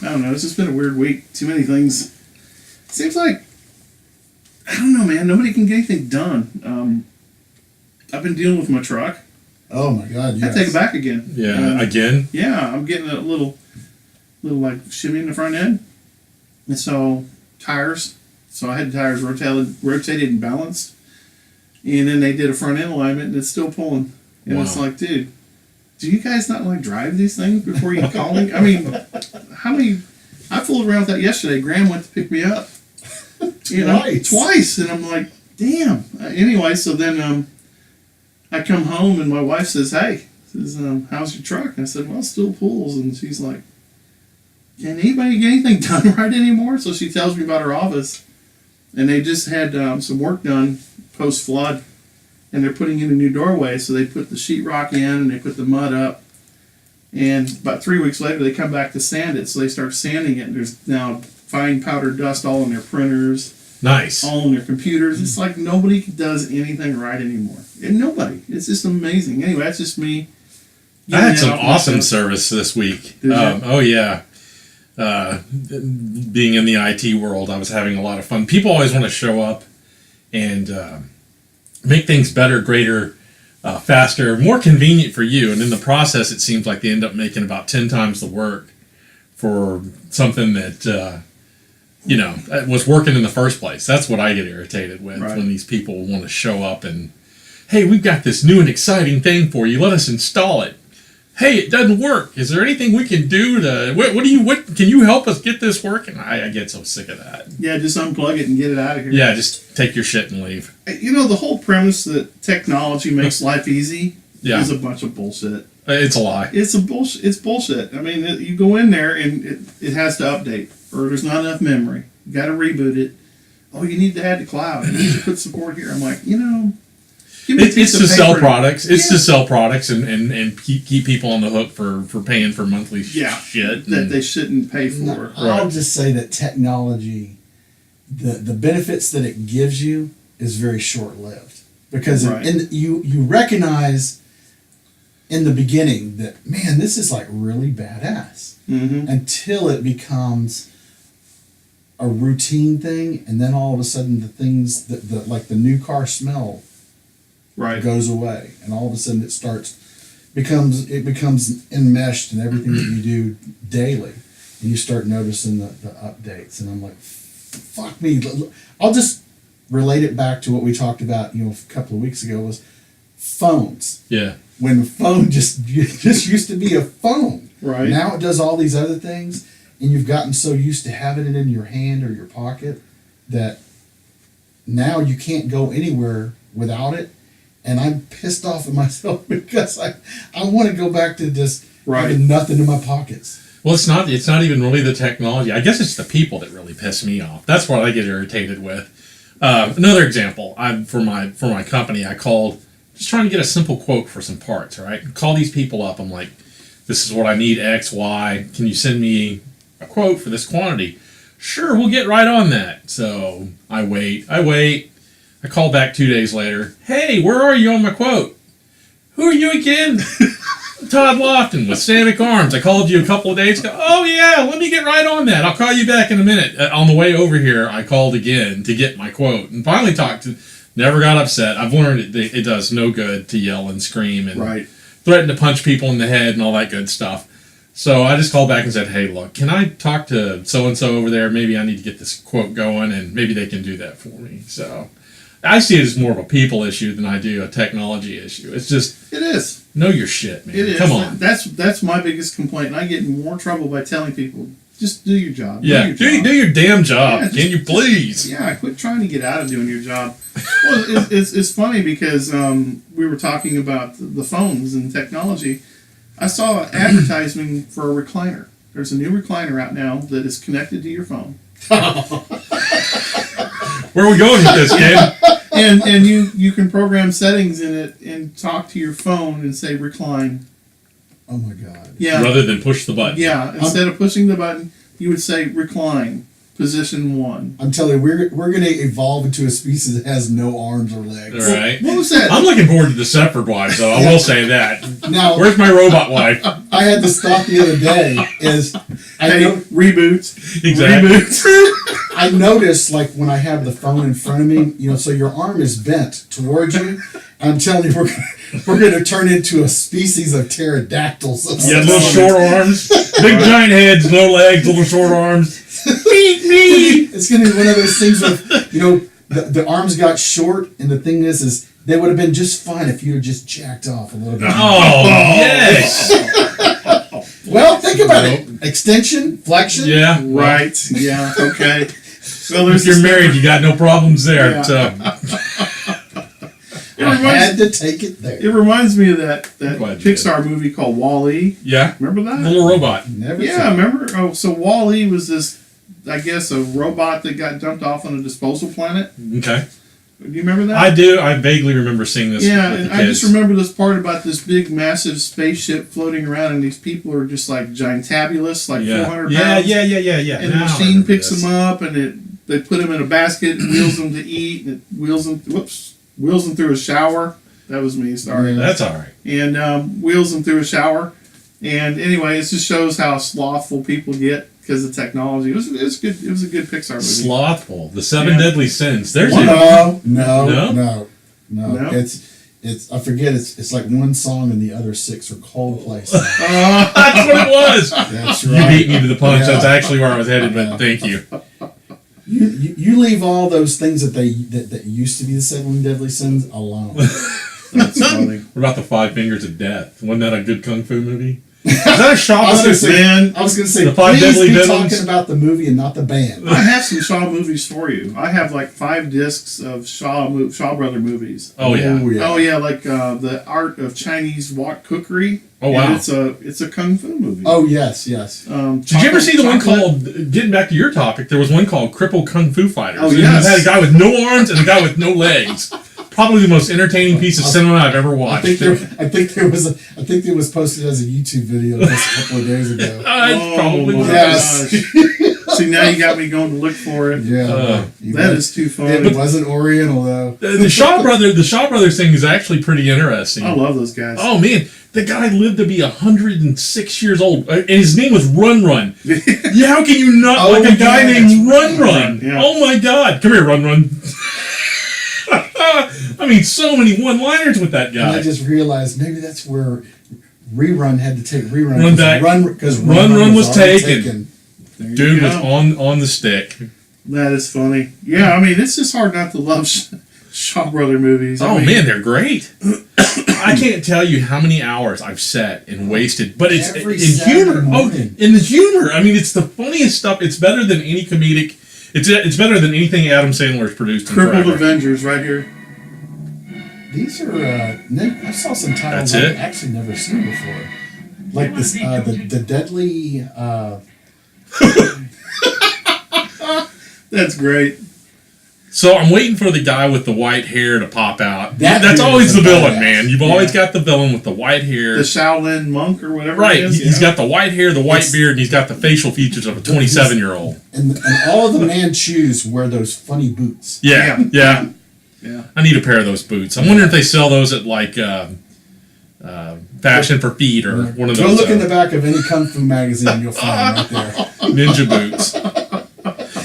I don't know. It's just been a weird week. Too many things. Seems like, I don't know, man. Nobody can get anything done. I've been dealing with my truck. Oh my God! Yes. I take it back again. Yeah, again. Yeah, I'm getting a little like shimmy in the front end, and so tires. So I had the tires rotated and balanced, and then they did a front end alignment, and it's still pulling. And Wow. It's like, dude, do you guys not like drive these things before you call me? I mean, how many? I fooled around with that yesterday. Graham went to pick me up. Twice, and I'm like, damn. Anyway, so then I come home and my wife says, "Hey, how's your truck?" And I said, "Well, it still pulls." And she's like, "Can anybody get anything done right anymore?" So she tells me about her office, and they just had some work done post flood, and they're putting in a new doorway. So they put the sheetrock in and they put the mud up, and about 3 weeks later they come back to sand it. So they start sanding it, and there's now fine powdered dust all in their printers. Nice. All on their computers. It's like nobody does anything right anyming. And nobody. It's just amazing. Anyway, that's just me. I had some awesome service this week. Oh, yeah. Being in the IT world, I was having a lot of fun. People always want to show up and make things better, greater, faster, more convenient for you. And in the process, it seems like they end up making about 10 times the work for something that... was working in the first place. That's what I get irritated with when these people want to show up and, hey, we've got this new and exciting thing for you. Let us install it. Hey, it doesn't work. Is there anything we can do to? What can you help us get this working? I get so sick of that. Yeah, just unplug it and get it out of here. Yeah, just take your shit and leave. The whole premise that technology makes life easy is a bunch of bullshit. It's a lie. It's bullshit. I mean, you go in there and it has to update, or there's not enough memory. You got to reboot it. Oh, you need to add the cloud. You need to put support here. I'm like, it's to sell products. It's to sell products and keep people on the hook for paying for monthly shit that they shouldn't pay for. No, I'll just say that technology, the benefits that it gives you is very short lived, because you recognize in the beginning that, man, this is like really badass, until it becomes a routine thing, and then all of a sudden the things that like the new car smell goes away, and all of a sudden it becomes enmeshed in everything that you do daily, and you start noticing the updates, and I'm like, fuck me. I'll just relate it back to what we talked about a couple of weeks ago, was phones. Yeah. When the phone just used to be a phone. Right. Now it does all these other things, and you've gotten so used to having it in your hand or your pocket that now you can't go anywhere without it. And I'm pissed off at myself because I want to go back to just having nothing in my pockets. Well, it's not even really the technology. I guess it's the people that really piss me off. That's what I get irritated with. Another example, for my company, I called just trying to get a simple quote for some parts, right? Call these people up. I'm like, this is what I need, X, Y. Can you send me a quote for this quantity? Sure, we'll get right on that. So I wait. I call back 2 days later. Hey, where are you on my quote? Who are you again? Todd Lofton with Samick Arms. I called you a couple of days ago. Oh, yeah, let me get right on that. I'll call you back in a minute. On the way over here, I called again to get my quote and finally never got upset. I've learned it does no good to yell and scream and threaten to punch people in the head and all that good stuff. So I just called back and said, hey, look, can I talk to so-and-so over there? Maybe I need to get this quote going, and maybe they can do that for me. So I see it as more of a people issue than I do a technology issue. It is. Know your shit, man. It is. Come on. That's my biggest complaint, and I get in more trouble by telling people, just do your job. Yeah, do your damn job. Yeah, can you please? Yeah, quit trying to get out of doing your job. Well, it's funny because we were talking about the phones and technology. I saw an advertisement for a recliner. There's a new recliner out now that is connected to your phone. Where are we going with this, kid? And you can program settings in it and talk to your phone and say recline. Oh my God. Yeah. Rather than push the button. Yeah. Instead of pushing the button, you would say recline. position 1. I'm telling you, we're going to evolve into a species that has no arms or legs. All right. What was that? I'm looking forward to the separate wife, so I will say that. Now, Where's my robot wife? I had this thought the other day. Reboots. Exactly. Reboots. I noticed, like, when I have the phone in front of me, so your arm is bent towards you. I'm telling you, we're going to turn into a species of pterodactyls. Yeah, little short arms, big giant heads, no legs, little short arms. It's going to be one of those things where, the arms got short, and the thing is they would have been just fine if you had just jacked off a little bit. Oh, yes. Well, think about it. Extension, flexion. Yeah. Right. Yeah. Okay. Well, If you're married, you got no problems there. Yeah. So. I had to take it there. It reminds me of that Glad you Pixar movie called Wall-E. Yeah. Remember that? The little robot. Never Yeah, saw it. remember? Oh, so Wall-E was this, I guess, a robot that got dumped off on a disposal planet. Okay. Do you remember that? I do. I vaguely remember seeing this Yeah, with and the I kids. just remember this part about this big, massive spaceship floating around, and these people are just like gigantabulous, like 400 yeah, pounds. yeah. And the Now I machine remember picks this. them up, and they put them in a basket and wheels them to eat, and it wheels them through a shower. That was me, sorry. That's all right. And wheels them through a shower. And anyway, it just shows how slothful people get because of technology. It was good. It was a good Pixar movie. Slothful. The Seven Yeah. Deadly Sins. There's No. No? It's I forget. It's like one song and the other 6 are Coldplay songs. That's what it was. That's You right. beat me to the punch. Yeah. That's actually where I was headed, but thank you. You leave all those things that used to be the 7 deadly sins alone. That's funny. What about the Five Fingers of Death? Wasn't that a good kung fu movie? Is that a Shaw I was Brothers gonna say- man? I was going to say, The Five please Deadly be Villains? talking about the movie and not the band. I have some Shaw movies for you. I have like 5 discs of Shaw Brother movies. Oh yeah. Oh yeah, like the art of Chinese wok cookery. Oh, wow. And it's a kung fu movie. Oh yes. Did you ever see the one called? Getting back to your topic, there was one called "Crippled Kung Fu Fighters." Oh, And yes. it had a guy with no arms and a guy with no legs. Probably the most entertaining piece of cinema I've ever watched. I think there was posted as a YouTube video just a couple of days ago. It's probably my was. Yes. gosh. See, now you got me going to look for it. Yeah, That is too funny. It wasn't Oriental though. The Shaw Brothers thing is actually pretty interesting. I love those guys. Oh man, the guy lived to be 106 years old, and his name was Run Run. Yeah, how can you not Oh, like a guy yeah, named Run Run? Yeah. Oh my God, come here, Run Run. I mean, so many one-liners with that And I guy. just realized maybe that's where Rerun had to take Rerun. Run back. Because Run Run was already taken. There you Dude go. was on the stick. That is funny. Yeah, I mean, it's just hard not to love Shaw Brother movies. I Oh mean, man, they're great. I can't tell you how many hours I've sat and wasted, but it's Every in Saturday humor. morning. In the humor. I mean, it's the funniest stuff. It's better than any comedic. It's better than anything Adam Sandler's produced. In Crippled forever. Avengers right here. These are I saw some titles That's I've it? actually never seen before. Like this the deadly That's great. So I'm waiting for the guy with the white hair to pop out. That That's dude always is the a villain, badass. man. You've always got the villain with the white hair. The Shaolin monk or whatever. Right. It is, He's yeah. got the white hair, the white It's- beard, and he's got the facial features of a 27-year-old. and all of the Manchus wear those funny boots. Yeah. Yeah. Yeah. I need a pair of those boots. I'm wondering if they sell those at like Fashion for Feet or one of Go those look in the back of any kung fu magazine, you'll find them right there. ninja boots.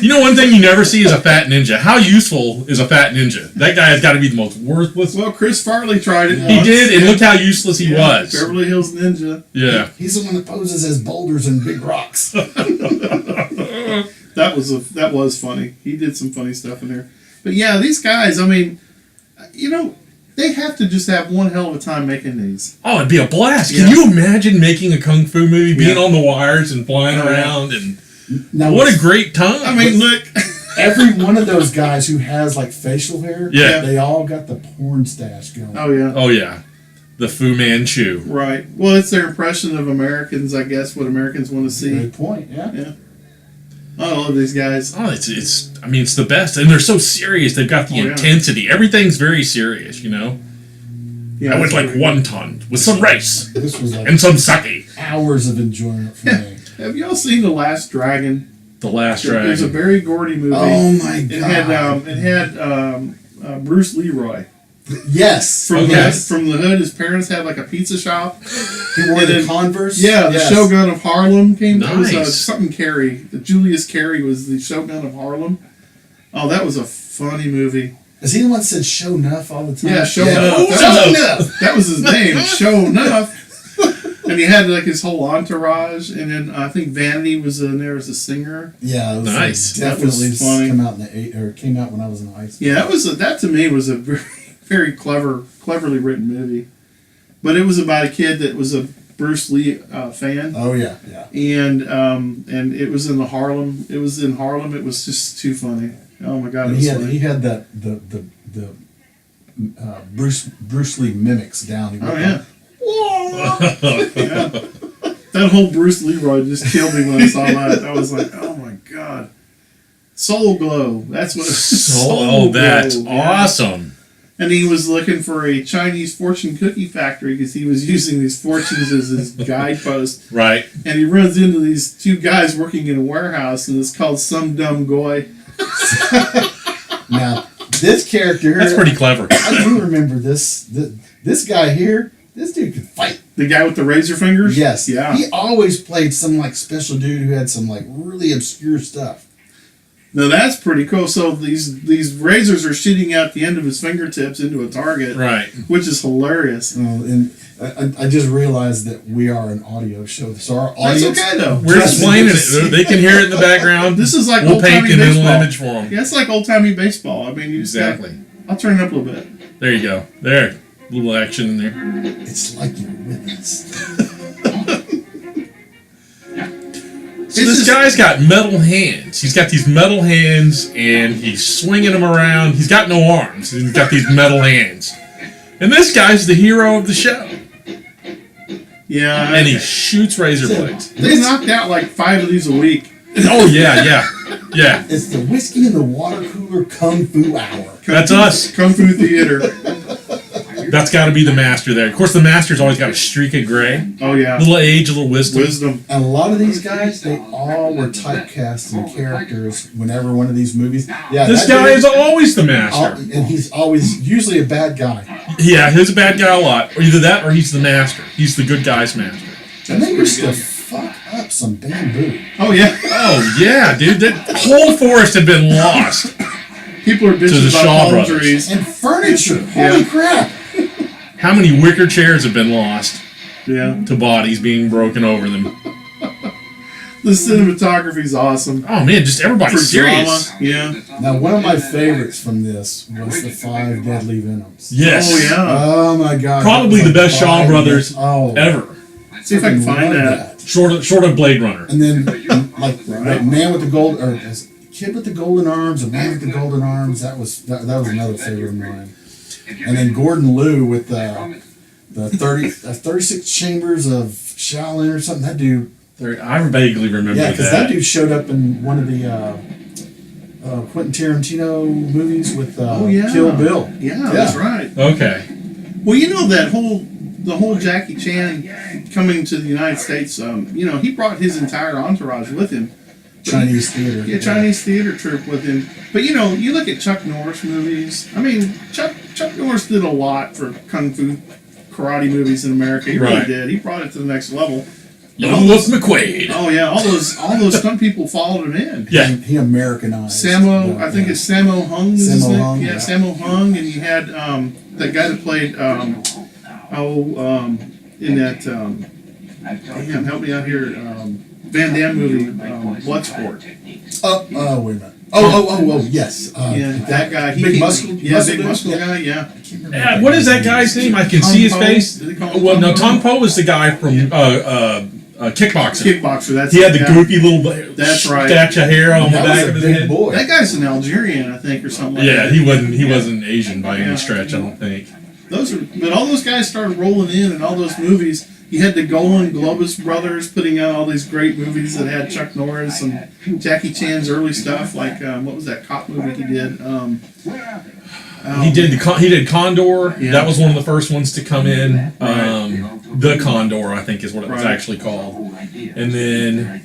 You know, one thing you never see is a fat ninja. How useful is a fat ninja? That guy has got to be the most worthless. Well, Chris Farley tried it. He once. did, and look how useless he Yeah, was. Beverly Hills Ninja. Yeah. He's the one that poses as boulders and big rocks. That was funny. He did some funny stuff in there. But yeah, these guys, I mean, they have to just have one hell of a time making these. Oh, it'd be a blast. Yeah. Can you imagine making a kung fu movie, being Yeah. on the wires and flying Oh, yeah. around? And Now, what a great time. I mean, look. every one of those guys who has like facial hair, Yeah. they all got the porn stash going. Oh yeah. Oh, yeah. The Fu Manchu. Right. Well, it's their impression of Americans, I guess, what Americans want to see. Good point. Yeah. I love these guys. Oh, it's the best. And they're so serious. They've got the Oh, yeah. intensity. Everything's very serious, you know? Yeah, I went that's like 1 ton with some rice This was like and some sake. hours of enjoyment for me. Have y'all seen The Last Dragon? The Last It was a Dragon. very gory movie. Oh my god! It had Bruce Leroy Yes. from Yes. from the hood. His parents had like a pizza shop. He wore And the then- Converse. Yeah, the Yes. Shogun of Harlem came. It was Nice. something Carey. Julius Carey was the Shogun of Harlem. Oh, that was a funny movie. Is he the one that said "show enough" all the time? Yeah, Show Yeah. Enough. Oh, That show was- enough. That was his name, Show Enough. And he had like his whole entourage, and then I think Vanity was in there as a singer. Yeah, it was Nice. definitely That was funny. come out in came out when I was in high school. Yeah, that to me was a very, very cleverly written movie. But it was about a kid that was a Bruce Lee fan, Oh yeah, yeah. and it was in Harlem. It was in Harlem. It was just too funny. Oh my god, it And was he had funny. he had the Bruce Lee mimics down. He Oh went yeah. like, Yeah. That whole Bruce Leroy just killed me when I saw that. I was like, oh my god. Soul Glow. That's what Oh, that's Glow, yeah. awesome. And he was looking for a Chinese fortune cookie factory because he was using these fortunes as his guidepost. Right. And he runs into these two guys working in a warehouse, and it's called Some Dumb Goy. Now this character. That's pretty clever. I do remember this. This guy here. This dude could fight. The guy with the razor fingers? Yes. Yeah. He always played some like special dude who had some like really obscure stuff. Now that's pretty cool. So these razors are shooting out the end of his fingertips into a target, Right. which is hilarious. And I just realized that we are an audio show, so our That's audience. okay though. We're explaining it. They can hear it in the background. This is like We'll old-timey paint an little baseball. image for them. Yeah, it's like old timey baseball. I mean, you just Exactly. I'll turn it up a little bit. There you go. There. Little action in there. It's like you're with us. So this guy's got metal hands. He's got these metal hands, and he's swinging them around. He's got no arms. He's got these metal hands. And this guy's the hero of the show. Yeah, And he shoots razor blades. they knocked out like 5 of these a week. Oh, yeah, yeah. Yeah. It's the whiskey and the water cooler kung fu hour. That's us. Kung Fu Theater. That's got to be the master there. Of course, the master's always got a streak of gray. Oh yeah, A little age, a little wisdom. wisdom. And a lot of these guys, they all were typecast in characters whenever one of these movies. Yeah, This that guy dude- is always the master. and he's always usually a bad guy. Yeah, he's a bad guy a lot. Or either that or he's the master. He's the good guy's master. And they used to fuck up some bamboo. Oh yeah, Oh, yeah, dude. That whole forest had been lost. people are To the bitching about Shaw palm Brothers. trees. And furniture. Yeah. Holy crap. How many wicker chairs have been lost Yeah, to bodies being broken over them? the cinematography's awesome. Oh, man, just For everybody's serious. drama, yeah. Now, one of my favorites from this was the 5 Deadly Venoms. Yes. Oh yeah. Oh my god. Probably That was the best Shaw five Brothers oh, ever. See if I can find love that. Short of Blade Runner. And then, like, Right. that man with the gold, or kid with the golden arms, a man with the golden arms. That was another favorite of mine. And then Gordon Liu with the 36 chambers of Shaolin or something. That dude, I vaguely remember yeah, because that that. dude showed up in one of the Quentin Tarantino movies with Oh yeah, Kill Bill. Yeah, that's right. Okay. Well, you know the whole Jackie Chan coming to the United States. He brought his entire entourage with him. Chinese theater. Yeah, Chinese theater troupe with him. But you look at Chuck Norris movies. I mean, Chuck Norris did a lot for kung fu karate movies in America. He really Right. did. He brought it to the next level. Young Wolf McQuaid. Oh yeah, all those stunt people followed him in. Yeah. He Americanized. Samo, I think it's Sammo Hung. is his Sammo name? Hung, Yeah, yeah. Sammo Hung, and you had that guy that played in that damn, help me out here, Van Damme movie, Bloodsport. Wait a minute. Oh, yes. Yeah, that guy. Big muscle. Big muscle guy. Yeah. Yeah, what is that guy's name? I can see his Tong Po? face. Did they call him Well, no, Tong Tong Po was the guy from Kickboxer. Kickboxer. That's He had the yeah. goofy little That's right. statue of hair on the That back was of a his big head. boy. That guy's an Algerian, I think, or something like Yeah, that. he wasn't Asian by Yeah. any stretch, I don't think. But all those guys started rolling in all those movies. You had the Golan Globus brothers putting out all these great movies that had Chuck Norris and Jackie Chan's early stuff, like what was that cop movie he did? He did Condor. Yeah. That was one of the first ones to come in. The Condor, I think, is what it was Right. actually called. And then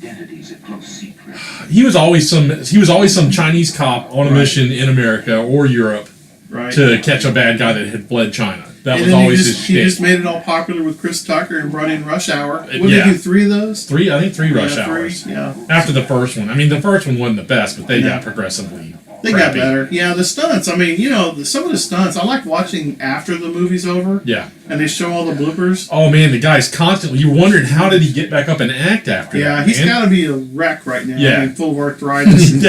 He was always some Chinese cop on a mission in America or Europe Right. to catch a bad guy that had fled China. That And was then always he his shtick. just made it all popular with Chris Tucker and brought in Rush Hour. What did Yeah. he do, 3 of those? I think three rush Yeah, 3, hours. yeah. After the first one. I mean, the first one wasn't the best, but they No. got progressively They crappy. got better. Yeah, the stunts. I mean, some of the stunts, I like watching after the movie's over. Yeah. And they show all the bloopers. Oh man, the guy's constantly. You're wondering how did he get back up and act after that? Yeah, he's man? got to be a wreck right now. Yeah. I mean, full of arthritis. And,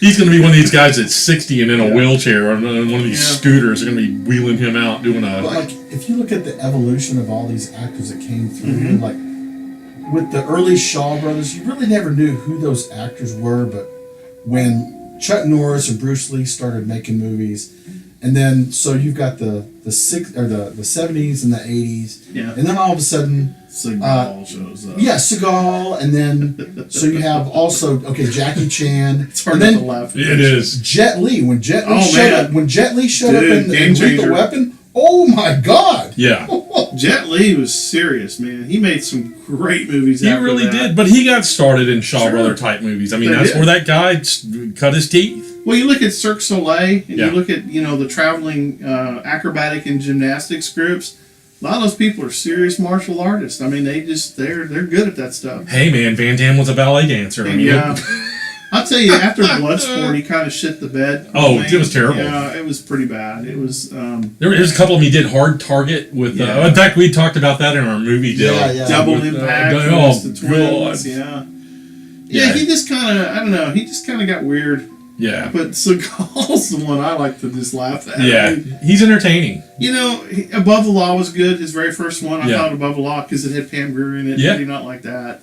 he's going to be one of these guys that's 60 and in a Yeah. wheelchair or on one of these Yeah. scooters. They're going to be wheeling him out doing But a. like, if you look at the evolution of all these actors that came through, Mhm. like with the early Shaw brothers, you really never knew who those actors were. But when Chuck Norris and Bruce Lee started making movies, and then so you've got the 70s and the 80s, yeah. and then all of a sudden, Seagal shows up. yeah, Seagal, and then so you have also Jackie Chan, It's hard and not then to laugh. It is. Jet Li. When Jet Li Oh, showed man. up, Dude, in game Lethal changer. Weapon, oh my God! Yeah. Jet Li was serious, man. He made some great movies He after really that. did, but he got started in Shaw Sure. Brother type movies. I mean, They that's did. where that guy cut his teeth. Well, you look at Cirque du Soleil, and Yeah. you look at the traveling acrobatic and gymnastics groups. A lot of those people are serious martial artists. I mean, they're good at that stuff. Hey man, Van Damme was a ballet dancer. I mean, Yeah, I'll tell you, after Bloodsport, he kind of shit the bed. Oh, I mean, it was terrible. Yeah, it was pretty bad. It was there's a couple of them he did Hard Target with. Yeah. In fact, we talked about that in our movie deal. Yeah. Double with, Impact. oh, the twins. God. Yeah. Yeah. Yeah, he just kind of, I don't know, he just kind of got weird. Yeah. But Seagal's the one I like to just laugh at. Yeah, I mean, he's entertaining. Above the Law was good. His very first one, I Yeah. thought Above the Law because it had Pam Grier in it. Yeah. I do not like that.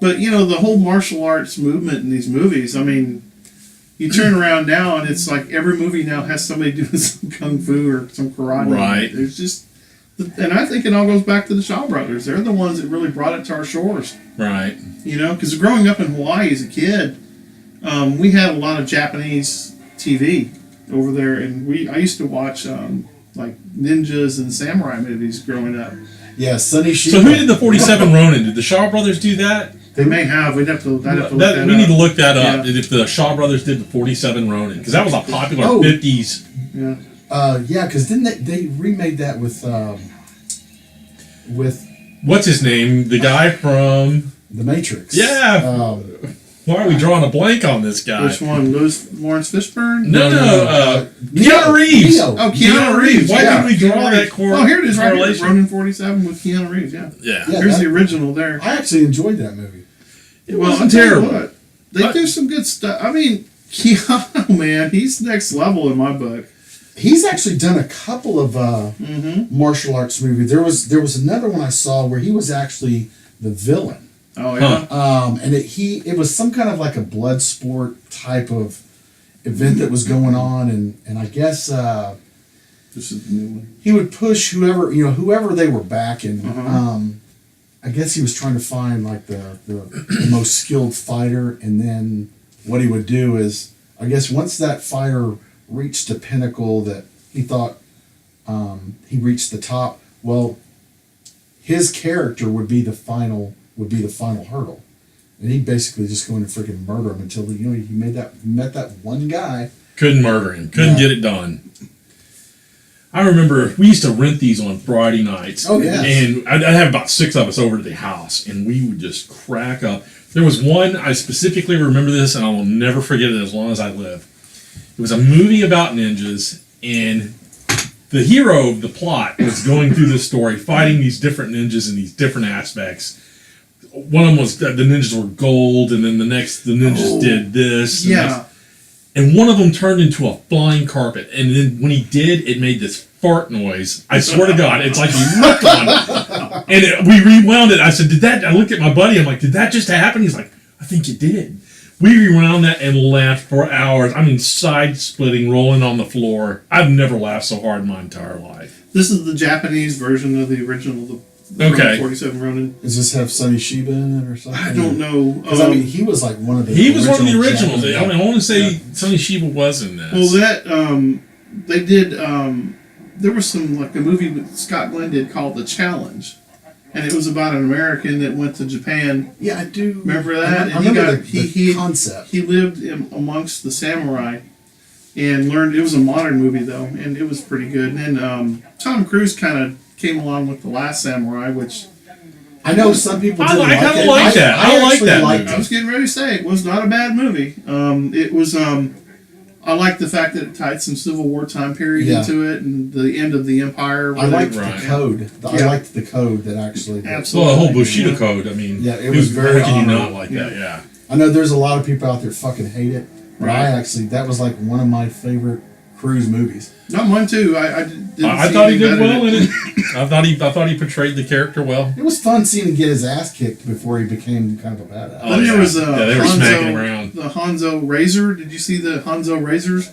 But the whole martial arts movement in these movies. I mean, you turn around now and it's like every movie now has somebody doing some kung fu or some karate. Right. There's just, and I think it all goes back to the Shaw brothers. They're the ones that really brought it to our shores. Right. Because growing up in Hawaii as a kid, we had a lot of Japanese TV over there, and I used to watch like ninjas and samurai movies growing up. Yeah, Sonny Shiba. So who did the 47 Ronin? Did the Shaw Brothers do that? They may have. I'd have to look that We up. need to look that up. Yeah. If the Shaw Brothers did the 47 Ronin, because that was a popular Oh. 50s. Yeah. Yeah, because didn't they remade that with What's his name? The guy from. The Matrix? Yeah. Why are we drawing a blank on this guy? Which one? Lawrence Fishburne? No. Neo. Keanu Reeves. Neo. Oh, Keanu Reeves. Why yeah. did we draw Keanu that Reeves. core? Oh, here it is, right here. correlation? Ronin 47 with Keanu Reeves. Yeah. Yeah. Yeah. Here's that- the original there. I actually enjoyed that movie. It Well, wasn't I'll tell you terrible. what, they do some good stuff. I mean, Keanu, man, he's next level in my book. He's actually done a couple of Mm-hmm. martial arts movies. There was another one I saw where he was actually the villain. Oh yeah. And it was some kind of like a blood sport type of event that was going on, and I guess This is the new one. he would push whoever they were backing. Uh-huh. I guess he was trying to find like the most skilled fighter, and then what he would do is, I guess once that fighter reached a pinnacle that he thought he reached the top, well, his character would be the final hurdle, and he'd basically just go in and freaking murder him until he met that one guy. Couldn't murder him. Couldn't Yeah. get it done. I remember we used to rent these on Friday nights. Oh, yes. And I'd have about 6 of us over to the house, and we would just crack up. There was one, I specifically remember this, and I will never forget it as long as I live. It was a movie about ninjas, and the hero of the plot was going through this story, fighting these different ninjas in these different aspects. One of them was the ninjas were gold, and then the ninjas did this. And Yeah. and one of them turned into a flying carpet. And then when he did, it made this fart noise. I swear to God, it's like he ripped on it. And we rewound it. I said, I looked at my buddy. I'm like, did that just happen? He's like, I think it did. We rewound that and laughed for hours. I mean, side splitting, rolling on the floor. I've never laughed so hard in my entire life. This is the Japanese version of the original. The Okay. 47 Ronin. Does this have Sonny Shiba in it or something? I don't know. Because I mean, he was like one of the. He was one of the originals. Japanese- I mean, I want to say Sonny Shiba was in this. Well, that they did. There was some like a movie that Scott Glenn did called The Challenge, and it was about an American that went to Japan. Yeah, I do. Remember that? I remember the concept. He lived amongst the samurai and learned. It was a modern movie though, and it was pretty good. And then Tom Cruise kind of came along with The Last Samurai, which I know some people didn't I kind of it. like that. I like actually that liked movie. I was getting ready to say it was not a bad movie. It was. I like the fact that it tied some Civil War time period into it and the end of the Empire. I liked Right. the code. I liked the code that actually. Absolutely. Well, the whole Bushido code. I mean, Yeah, it was very How can you not honorable. like that? Yeah. I know there's a lot of people out there fucking hate it, but Right. I actually that was like one of my favorite Cruise movies. Not mine too. I didn't. I see thought he anything did better well than in it. I thought he portrayed the character well. It was fun seeing him get his ass kicked before he became kind of a badass. Oh, Then there yeah. was Yeah, they were smacking him around. the Hanzo Razor. Did you see the Hanzo Razors?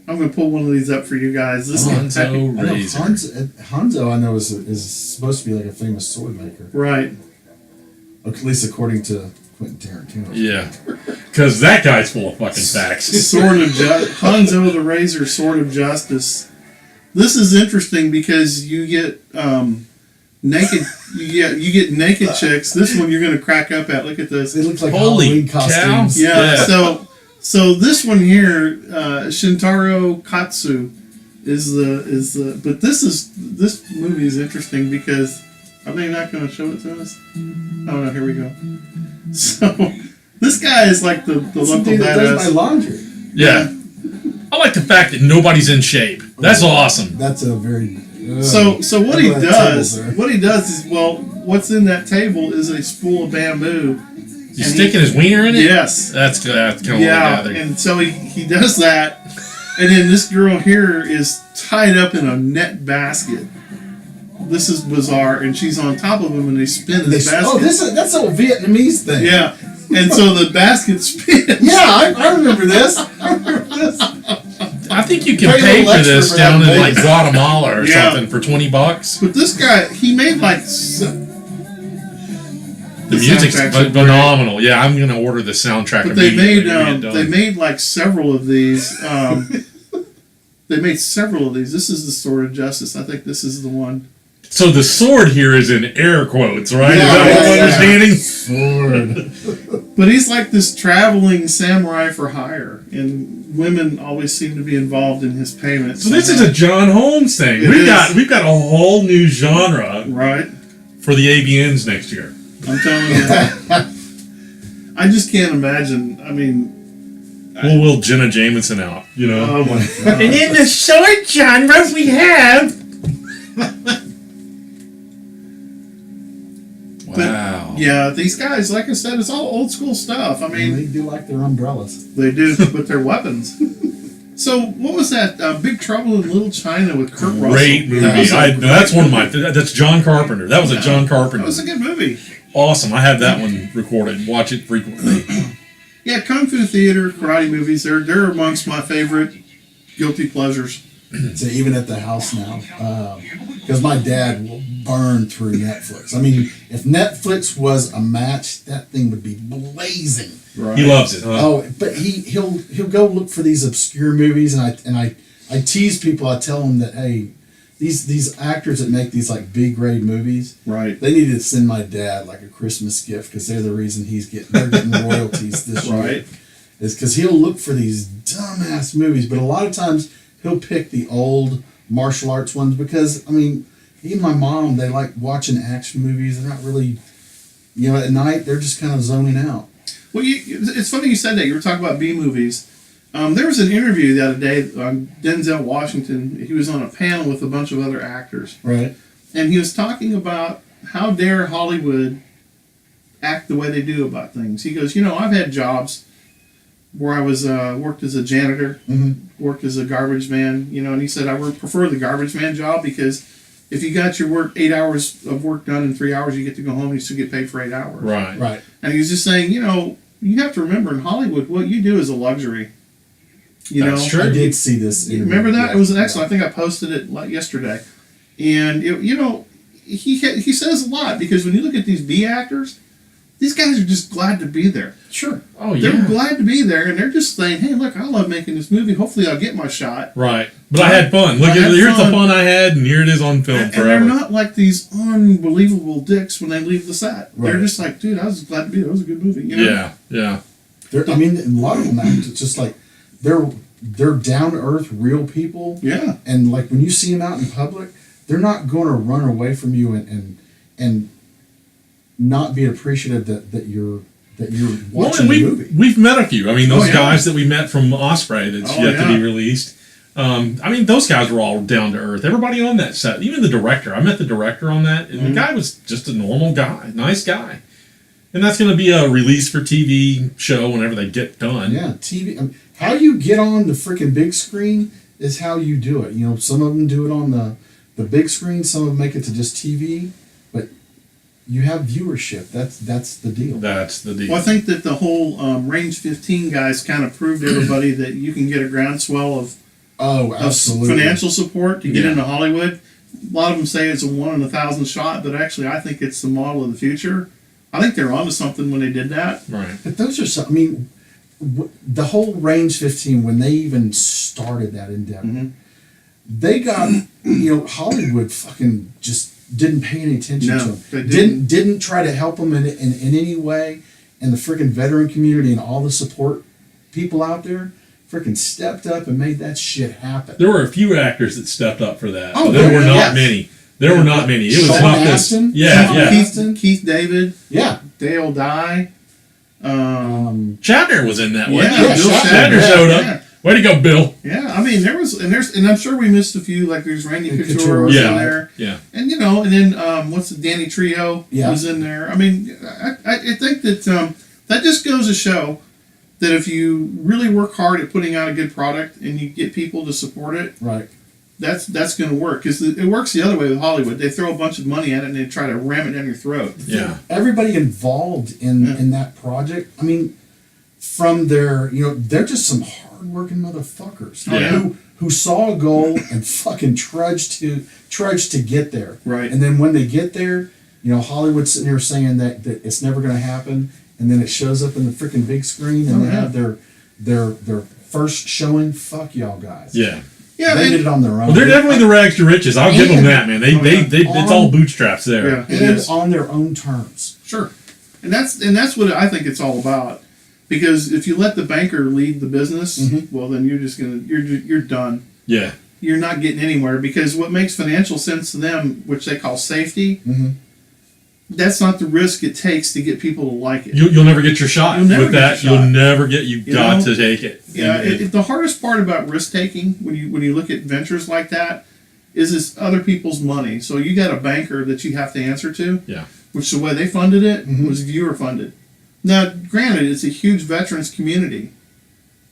I'm going to pull one of these up for you guys. This Hanzo I know Razor. Hanzo, I know is supposed to be like a famous sword maker, Right. at least according to Quentin Tarantino. Yeah. Because that guy's full of fucking facts. Sword of Hanzo the Razor, Sword of Justice. This is interesting because you get naked. You get naked chicks. This one you're going to crack up at. Look at this. They look like Holy Halloween cow. costumes. Yeah. Yeah. So this one here, Shintaro Katsu, is the. But this movie is interesting because are they not going to show it to us? Oh no! Here we go. So this guy is like the local Dude that does my badass. laundry. Yeah. I like the fact that nobody's in shape. That's awesome. That's a very. So what he Look at that does, table, sir. what he does is, well, what's in that table is a spool of bamboo. He's sticking his wiener in it? Yes. That's kind of what I Yeah, gathered. and so he does that, and then this girl here is tied up in a net basket. This is bizarre, and she's on top of him, and they spin this basket. That's a Vietnamese thing. Yeah, and so the basket spins. Yeah, I remember this. I remember this. I think you can Pay a pay little for extra this for down in that like base. Guatemala or Yeah. something for $20. But this guy, he made like. The music's soundtracks are great. phenomenal. Yeah, I'm gonna order the soundtrack. But they immediately made when we get they done. made like several of these. They made several of these. This is the Sword of Justice. I think this is the one. So the sword here is in air quotes, right? Yeah, is that what I'm yeah. understanding? Sword. But he's like this traveling samurai for hire, and women always seem to be involved in his payments. So this is a John Holmes thing. It We've is. got a whole new genre right. for the ABNs next year. I'm telling you. I just can't imagine. I mean, We'll will Jenna Jameson out, you know. oh my god. And in the sword genre, we have. Wow. Yeah, these guys, like I said, it's all old school stuff. I mean, They do like their umbrellas. they do, but they're weapons. So, what was that? Big Trouble in Little China with Kurt Russell? Great movie. That was a That's great one of my. movie. That's John Carpenter. That was a John Carpenter. That was a good movie. Awesome. I have that one recorded. Watch it frequently. Yeah, Kung Fu theater, karate movies, they're amongst my favorite guilty pleasures. So even at the house now, because my dad will burn through Netflix. I mean, if Netflix was a match, that thing would be blazing. Right. He loves it. Huh? Oh, but he'll go look for these obscure movies, and I tease people. I tell them that hey, these actors that make these like big grade movies, Right. they need to send my dad like a Christmas gift because they're the reason they're getting royalties this year. Right. Is because he'll look for these dumbass movies, but a lot of times he'll pick the old martial arts ones because I mean, even my mom, they like watching action movies. They're not really, at night they're just kind of zoning out. Well, it's funny you said that. You were talking about B movies. There was an interview the other day on Denzel Washington. He was on a panel with a bunch of other actors. Right. And he was talking about how dare Hollywood act the way they do about things. He goes, I've had jobs where I was worked as a janitor, worked as a garbage man, and he said I would prefer the garbage man job because if you got your work 8 hours of work done in 3 hours, you get to go home and you still get paid for 8 hours. Right. Right. And he was just saying, you have to remember in Hollywood, what you do is a luxury. That's true. I did see this. You remember that? It was an excellent. I think I posted it yesterday. And, he says a lot because when you look at these B actors, These guys are just glad to be there. Sure. Oh They're yeah. glad to be there, and they're just saying, "Hey, look, I love making this movie. Hopefully, I'll get my shot." Right. But I had fun. Look, here's the fun I had, and here it is on film And forever. they're not like these unbelievable dicks when they leave the set. Right. They're just like, "Dude, I was glad to be there. It was a good movie." You know? Yeah. Yeah. I mean, a lot of them act just like they're down to earth, real people. Yeah. And like when you see them out in public, they're not going to run away from you and not be appreciative that you're watching the movie. We've met a few. I mean, those yeah. guys that we met from Osprey that's Oh, yet to yeah. be released. I mean, those guys were all down to earth. Everybody on that set, even the director. I met the director on that, and the guy was just a normal guy, nice guy. And that's going to be a release for TV show whenever they get done. Yeah, TV. I mean, how you get on the freaking big screen is how you do it. You know, some of them do it on the big screen. Some of them make it to just TV, but you have viewership. That's the deal. That's the deal. Well, I think that the whole Range 15 guys kind of proved to everybody that you can get a groundswell of Absolutely. financial support to get Yeah. into Hollywood. A lot of them say it's a 1 in 1,000 shot, but actually, I think it's the model of the future. I think they're onto something when they did that. Right. But those are some. I mean, the whole Range 15 when they even started that endeavor, Mhm. they got Hollywood fucking just didn't pay any attention No, to them. they didn't. Didn't try to help them in any way, and the freaking veteran community and all the support people out there freaking stepped up and made that shit happen. There were a few actors that stepped up for that. Oh, but there were not yes. many. There were not many. It was Sean not this. Astin? Yeah, Sean yeah. Astin? Keith David, Yeah. Dale Dye. Shatner was in that one. Yeah, Bill Shatner Shatner. showed up. Yeah. Way to go, Bill. Yeah, I mean, and I'm sure we missed a few. Like there's Randy And Couture Couture, was yeah. in there, Yeah. and and then what's the Danny Trejo Yeah. was in there. I mean, I think that that just goes to show that if you really work hard at putting out a good product and you get people to support it, Right. that's going to work. Because it works the other way with Hollywood. They throw a bunch of money at it and they try to ram it down your throat. Yeah. Everybody involved in that project, I mean, from their, they're just some hard-working motherfuckers Yeah. who saw a goal and fucking trudged to get there. Right. And then when they get there, Hollywood's sitting here saying that it's never going to happen, and then it shows up in the freaking big screen, and they have their first showing. Fuck y'all guys. Yeah. Yeah, They and- did it on their own. Well, they're definitely the rags to riches. I'll give them that, man. They it's all bootstraps there. Yeah. It and is. on their own terms. Sure, and that's what I think it's all about. Because if you let the banker lead the business, well, then you're done. Yeah. You're not getting anywhere because what makes financial sense to them, which they call safety, that's not the risk it takes to get people to like it. You'll never get your shot You'll never with get that. your shot. You'll never get. You've You got know? to take it. Yeah, And the hardest part about risk taking when you look at ventures like that is it's other people's money. So you got a banker that you have to answer to. Yeah. Which the way they funded it was viewer funded. Now, granted, it's a huge veterans community,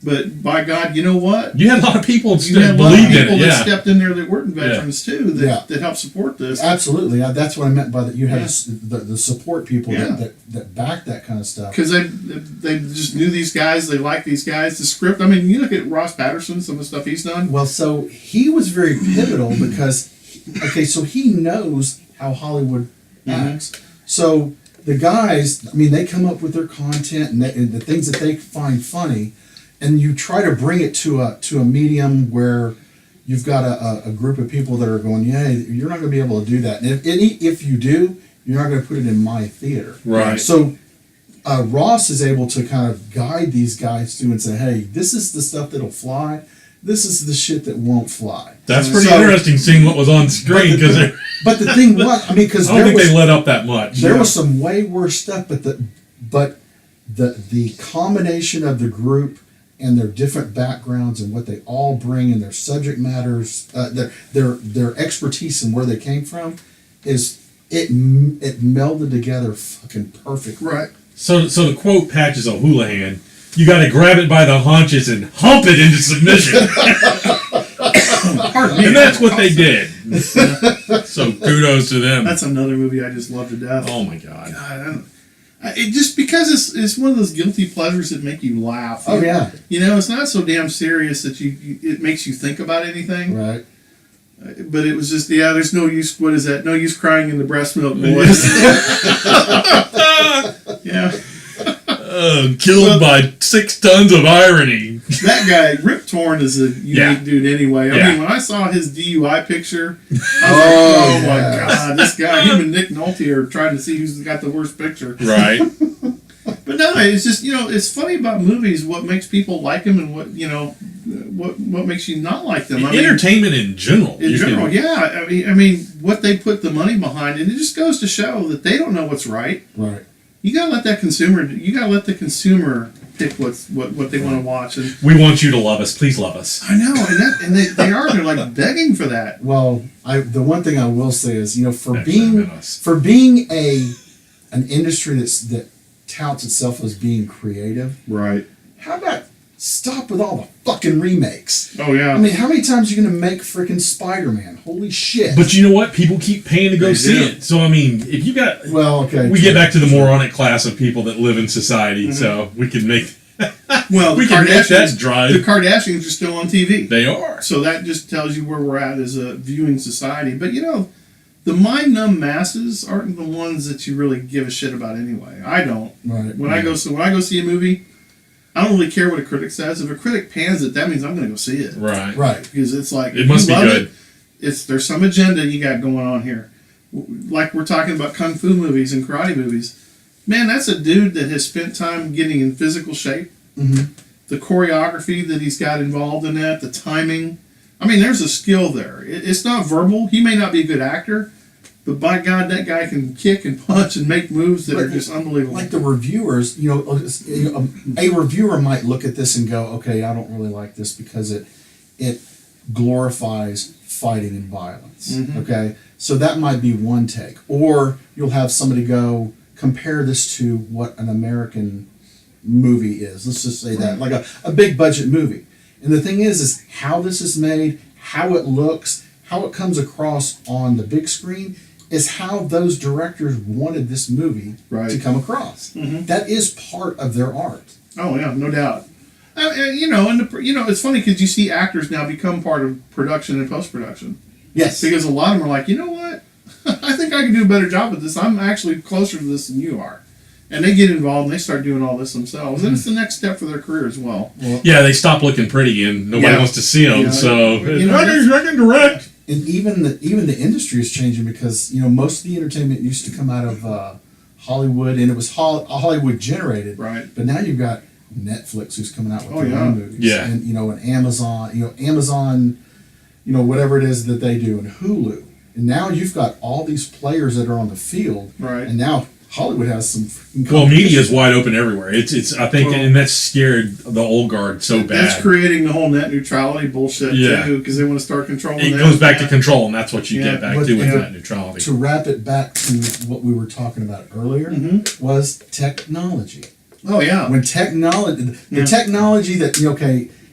but by God, you know what? you had a lot of people that You had a lot of believed in people it. that Yeah. stepped in there that weren't veterans too, Yeah. that helped support this. Absolutely. That's what I meant by that. You have Yeah. the support people Yeah. that back that kind of stuff. Because they just knew these guys, they liked these guys. The script, I mean, you look at Ross Patterson, some of the stuff he's done. Well, so he was very pivotal because, so he knows how Hollywood acts. So the guys, I mean, they come up with their content and the things that they find funny, and you try to bring it to a medium where you've got a group of people that are going, yeah, you're not going to be able to do that. And if you do, you're not going to put it in my theater. Right. So Ross is able to kind of guide these guys through and say, hey, this is the stuff that'll fly. This is the shit that won't fly. That's pretty So- interesting seeing what was on screen because I But the thing was, I mean, because don't think they let up that much. there was some way worse stuff, but the combination of the group and their different backgrounds and what they all bring and their subject matters, their expertise and where they came from, it melded together fucking perfect. Right. So the quote Patches O'Houlihan, you got to grab it by the haunches and hump it into submission. Pardon me. And that's what they did. So kudos to them. That's another movie I just love to death. Oh my God. God, it just because it's one of those guilty pleasures that make you laugh. Oh yeah, It's not so damn serious that it makes you think about anything. right. But it was just there's no use. What is that? No use crying in the breast milk, boys. Yeah, Killed by 6 tons of irony. That guy, Rip Torn, is a unique dude anyway. I mean, when I saw his DUI picture, I was like, oh my God, this guy, him and Nick Nolte are trying to see who's got the worst picture. Right. But no, it's just, it's funny about movies, what makes people like them and what, what makes you not like them. Entertainment in general. Yeah. I mean, what they put the money behind, and it just goes to show that they don't know what's right. Right. You gotta let the consumer pick what they want to watch. And we want you to love us. Please love us. I know, and they're like begging for that. Well, the one thing I will say is, for being an industry that touts itself as being creative, right? How about stop with all the fucking remakes? Oh yeah. I mean, how many times are you gonna make freaking Spider-Man? Holy shit! But you know what? People keep paying to go see it. So I mean, if you got we get back to the moronic class of people that live in society. So we can make we can make that drive. The Kardashians are still on TV. They are. So that just tells you where we're at as a viewing society. But the mind-numb masses aren't the ones that you really give a shit about anyway. I don't. Right. When I go see a movie, I don't really care what a critic says. If a critic pans it, that means I'm going to go see it. Right. Right. Because it's like, it must be good. There's some agenda you got going on here. Like we're talking about kung fu movies and karate movies. Man, that's a dude that has spent time getting in physical shape. Mm-hmm. The choreography that he's got involved in that, the timing. I mean, there's a skill there. It's not verbal. He may not be a good actor, but by God, that guy can kick and punch and make moves that are just unbelievable. Like the reviewers, a reviewer might look at this and go, okay, I don't really like this because it glorifies fighting and violence. Mm-hmm. Okay? So that might be one take. Or you'll have somebody go, compare this to what an American movie is. Let's just say that. Like a big budget movie. And the thing is how this is made, how it looks, how it comes across on the big screen is how those directors wanted this movie to come across. Mm-hmm. That is part of their art. Oh yeah, no doubt. It's funny because you see actors now become part of production and post-production. Yes. Because a lot of them are like, you know what? I think I can do a better job at this. I'm actually closer to this than you are. And they get involved and they start doing all this themselves. And it's the next step for their career as well. Yeah, they stop looking pretty and nobody wants to see them. So I can direct. And even the industry is changing because most of the entertainment used to come out of Hollywood, and it was Hollywood generated. Right. But now you've got Netflix who's coming out with their own movies. Yeah. And and Amazon, whatever it is that they do, and Hulu. And now you've got all these players that are on the field. Right. And now Hollywood has some. Well, media is wide open everywhere. It's I think, and that's scared the old guard so bad. That's creating the whole net neutrality bullshit too, because they want to start controlling. It goes back to control, and that's what you get back to with net neutrality. To wrap it back to what we were talking about earlier, was technology. Oh yeah. When technology, the technology that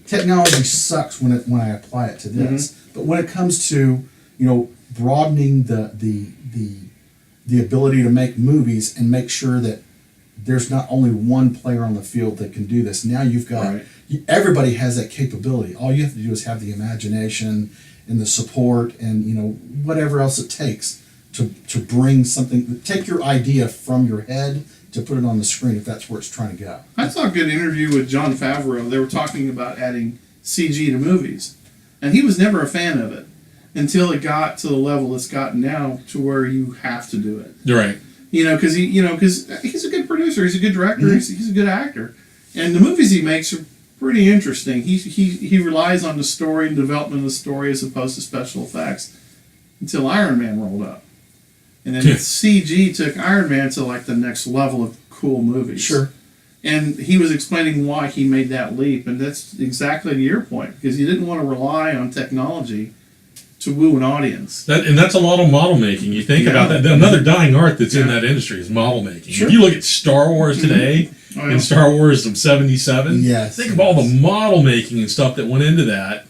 technology sucks when I apply it to this, but when it comes to broadening the ability to make movies and make sure that there's not only one player on the field that can do this. Now you've got everybody has that capability. All you have to do is have the imagination and the support and whatever else it takes to bring something. Take your idea from your head to put it on the screen if that's where it's trying to go. I saw a good interview with Jon Favreau. They were talking about adding CG to movies, and he was never a fan of it until it got to the level it's gotten now to where you have to do it. You're right. Because he's a good producer, he's a good director, he's a good actor, and the movies he makes are pretty interesting. He relies on the story and development of the story as opposed to special effects until Iron Man rolled up. And then CG took Iron Man to like the next level of cool movies. Sure. And he was explaining why he made that leap, and that's exactly to your point, because he didn't want to rely on technology to woo an audience. And that's a lot of model making. You think about that. Another dying art that's in that industry is model making. Sure. If you look at Star Wars today and Star Wars of '77, think of all the model making and stuff that went into that.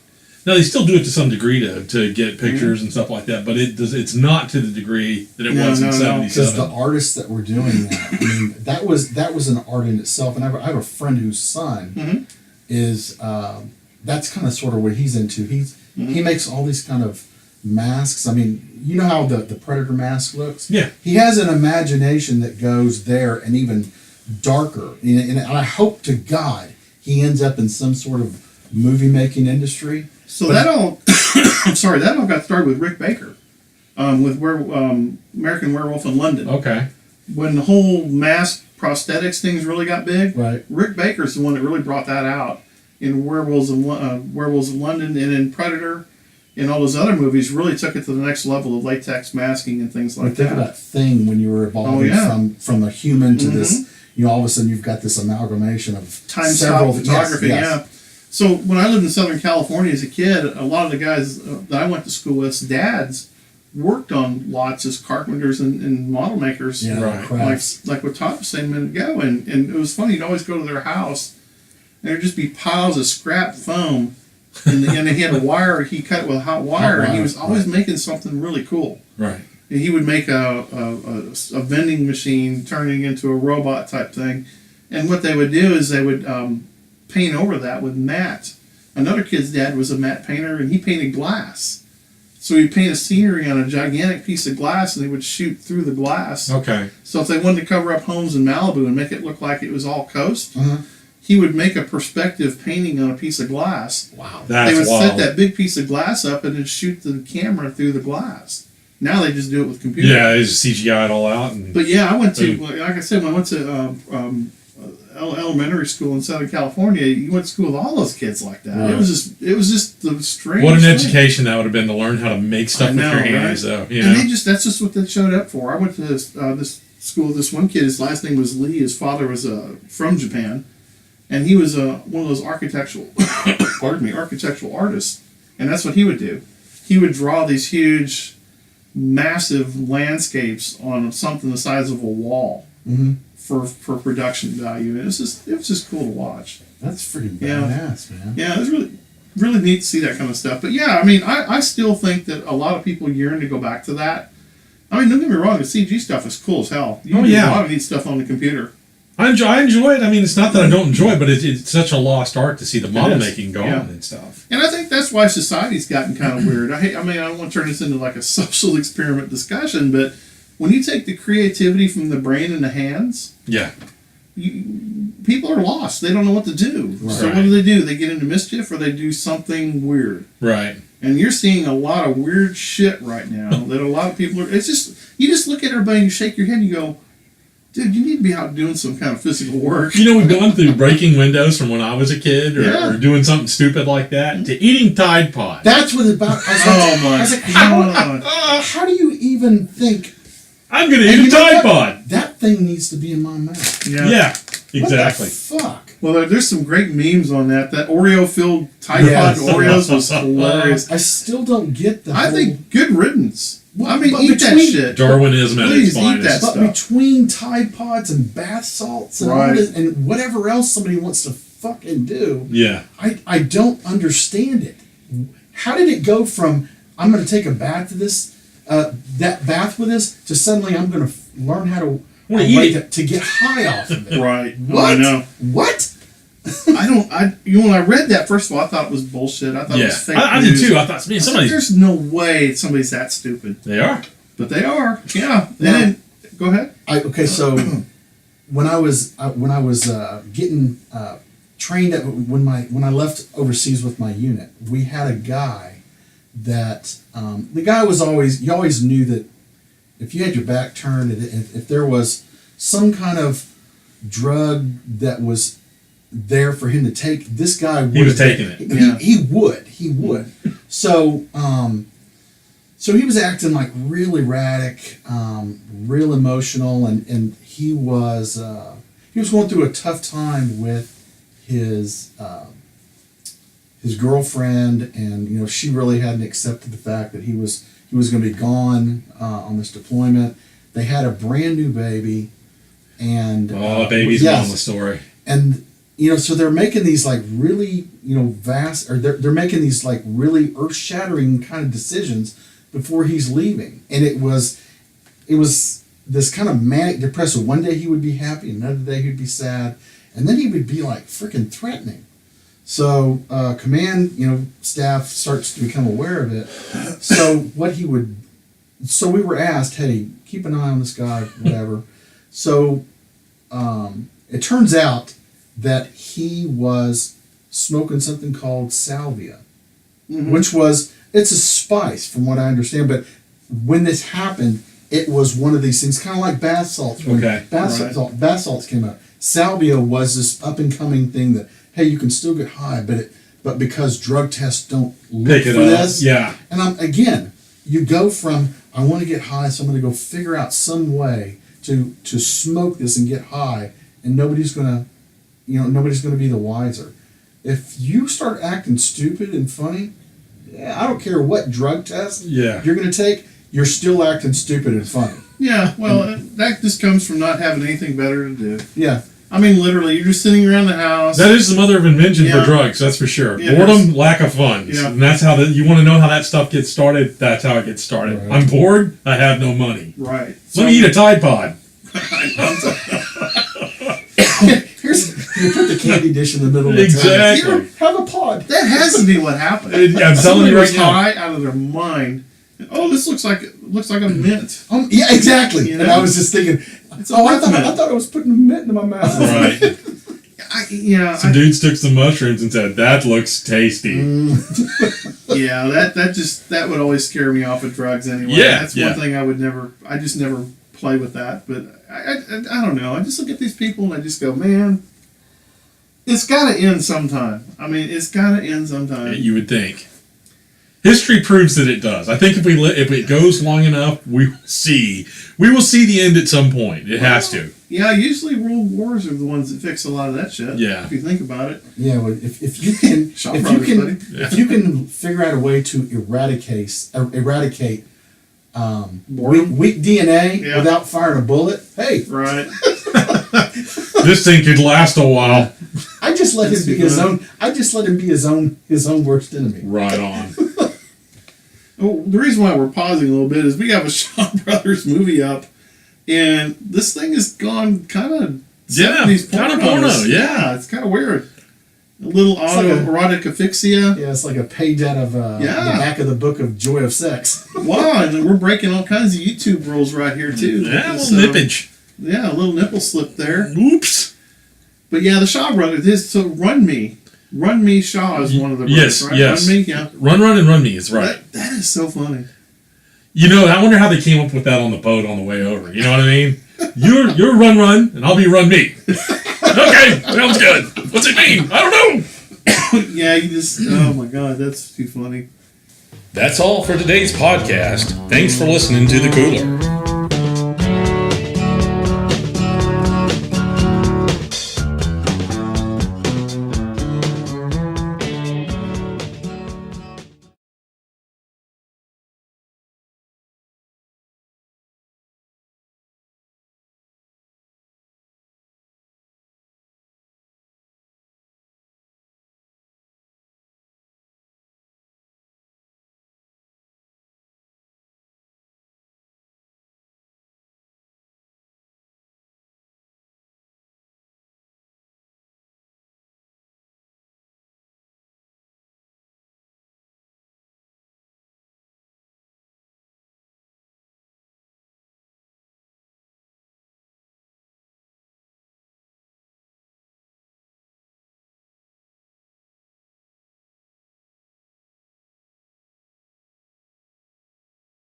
Now they still do it to some degree to get pictures and stuff like that, but it's not to the degree that it was in '77. Because the artists that were doing that, I mean, that was an art in itself. And I have a friend whose son is that's kind of sort of what he's into. He makes all these kind of masks. I mean, you know how the Predator mask looks? Yeah. He has an imagination that goes there and even darker. And I hope to God he ends up in some sort of movie making industry. So that all, I'm sorry, that all got started with Rick Baker, with American Werewolf in London. Okay. When the whole mass prosthetics things really got big, Right. Rick Baker's the one that really brought that out in Werewolves of London, and in Predator, and all those other movies. Really took it to the next level of latex masking and things like Think that. of that thing when you were evolving from a human to this. All of a sudden you've got this amalgamation of Time several stop photography. yes. Yeah. So when I lived in Southern California as a kid, a lot of the guys that I went to school with, dads, worked on lots as carpenters and model makers. Yeah, Right. crafts. Like what Todd was saying a minute ago, and it was funny. You'd always go to their house, and there'd just be piles of scrap foam, and he had a wire. He cut it with hot wire, and he was always making something really cool. Right. And he would make a vending machine turning into a robot type thing, and what they would do is they would paint over that with matte. Another kid's dad was a matte painter, and he painted glass. So he'd paint a scenery on a gigantic piece of glass, and they would shoot through the glass. Okay. So if they wanted to cover up homes in Malibu and make it look like it was all coast, Uh-huh. he would make a perspective painting on a piece of glass. Wow. That's They would wild. set that big piece of glass up and then shoot the camera through the glass. Now they just do it with computers. Yeah, they just CGI it all out. And But yeah, I went to, like I said, when I went to elementary school in Southern California, you went to school with all those kids like that. Right. It was just the strangest what an thing. education that would have been to learn how to make stuff I know, with your hands, right? though. You And know? that's just what they showed up for. I went to this school. This one kid, his last name was Lee. His father was from Japan, and he was one of those architectural architectural artists. And that's what he would do. He would draw these huge, massive landscapes on something the size of a wall for production value. And it was just cool to watch. That's freaking Yeah. badass, man. Yeah, it was really neat to see that kind of stuff. But yeah, I mean, I still think that a lot of people yearn to go back to that. I mean, don't get me wrong, the CG stuff is cool as hell. You can do a lot of neat stuff on the computer. I enjoy it. I mean, it's not that I don't enjoy it, but it's such a lost art to see the model is. making going Yeah. and stuff. And I think that's why society's gotten kind of weird. I mean, I don't want to turn this into like a social experiment discussion, but when you take the creativity from the brain and the hands, Yeah. people are lost. They don't know what to do. Right. So what do? They get into mischief or they do something weird. Right. And you're seeing a lot of weird shit right now that a lot of people are. It's just, you just look at everybody and you shake your head and you go, dude, you need to be out doing some kind of physical work. You know, we've gone through breaking windows from when I was a kid or doing something stupid like that to eating Tide Pod. That's what it's about. I was like, how do you even think? I'm going to And eat a you know Tide what? Pod. That thing needs to be in my mouth. Yeah, exactly. What the fuck? Well, there's some great memes on that. That Oreo-filled Tide Yes. Pod Oreos was hilarious. I still don't get the I whole... think good riddance. Well, I mean, but eat that between- shit. Darwinism at Please its eat finest. that But stuff. between Tide Pods and bath salts and all Right. this, and whatever else somebody wants to fucking do, Yeah. I don't understand it. How did it go from I'm going to take a bath with this, that bath with this, to suddenly I'm going to learn how to Well, eat it. to get high off of it? Right. What? I know. What? When I read that, first of all, I thought it was bullshit. I thought it Yeah. was fake I did news. too. I thought, man, I was like, somebody's. there's no way somebody's that stupid. They are. But they are. Yeah. And Now- then, go ahead. Okay, so when I was getting trained at when I left overseas with my unit, we had a guy that the guy was always, you always knew that if you had your back turned, if there was some kind of drug that was there for him to take, this guy would. He was taking it. Yeah. He would. So so he was acting like really erratic, real emotional, and he was going through a tough time with his girlfriend, and she really hadn't accepted the fact that he was going to be gone on this deployment. They had a brand new baby, and Baby's mama story. and so they're making these like really vast, or they're making these like really earth-shattering kind of decisions before he's leaving, and it was this kind of manic depressive. One day he would be happy, another day he'd be sad, and then he would be like freaking threatening. So command staff starts to become aware of it. So we were asked, hey, keep an eye on this guy, whatever. So It turns out that he was smoking something called salvia, which it's a spice from what I understand. But when this happened, it was one of these things, kind of like bath salts. When bath salts came out, salvia was this up and coming thing that, hey, you can still get high, but because drug tests don't look for this, and you go from I want to get high, so I'm going to go figure out some way to smoke this and get high, and nobody's gonna be the wiser. If you start acting stupid and funny, I don't care what drug test you're going to take, you're still acting stupid and funny. Yeah, well, that just comes from not having anything better to do. Yeah. I mean, literally, you're just sitting around the house. That is the mother of invention for drugs, that's for sure. Yeah, boredom, lack of funds. Yeah. And that's how you want to know how that stuff gets started, that's how it gets started. Right. I'm bored, I have no money. Right. Let me eat a Tide Pod. You put the candy dish in the middle of the Exactly. time. Have a pod. That has to be what happened. I'm telling Somebody you right was now. high out of their mind. Oh, this looks like a mint. Yeah, exactly. You And know? I was just thinking, a I mint. thought I was putting a mint in my mouth. Right. Some I, dude took some mushrooms and said, that looks tasty. yeah, that would always scare me off of drugs anyway. Yeah, That's one thing I just never play with that. But I don't know. I just look at these people and I just go, man, it's got to end sometime. I mean, it's got to end sometime. You would think. History proves that it does. I think if it goes long enough, we will see the end at some point. It has to. Yeah, usually world wars are the ones that fix a lot of that shit. Yeah. If you think about it. Yeah, well, if you can if you can figure out a way to eradicate weak DNA without firing a bullet, hey, Right. This thing could last a while. I just let him be his own. I just let him be his own worst enemy. Right on. Well, the reason why we're pausing a little bit is we have a Shaw Brothers movie up, and this thing has gone kind of 70s kind of porno. porno. Yeah, it's kind of weird. A little autoerotic asphyxia. Yeah, it's like a page out of the back of the book of Joy of Sex. Wow, and we're breaking all kinds of YouTube rules right here too. Yeah, a little nippage. Yeah, a little nipple slip there. Oops. But yeah, the Shaw Brothers. So Run Me Shaw is one of the brothers, right? Yes. Run Me, yeah. Run and Run Me is right. That is so funny. You know, I wonder how they came up with that on the boat on the way over. You know what I mean? You're Run, and I'll be Run Me. Okay, sounds good. What's it mean? I don't know. Yeah, oh my God, that's too funny. That's all for today's podcast. Thanks for listening to The Cooler.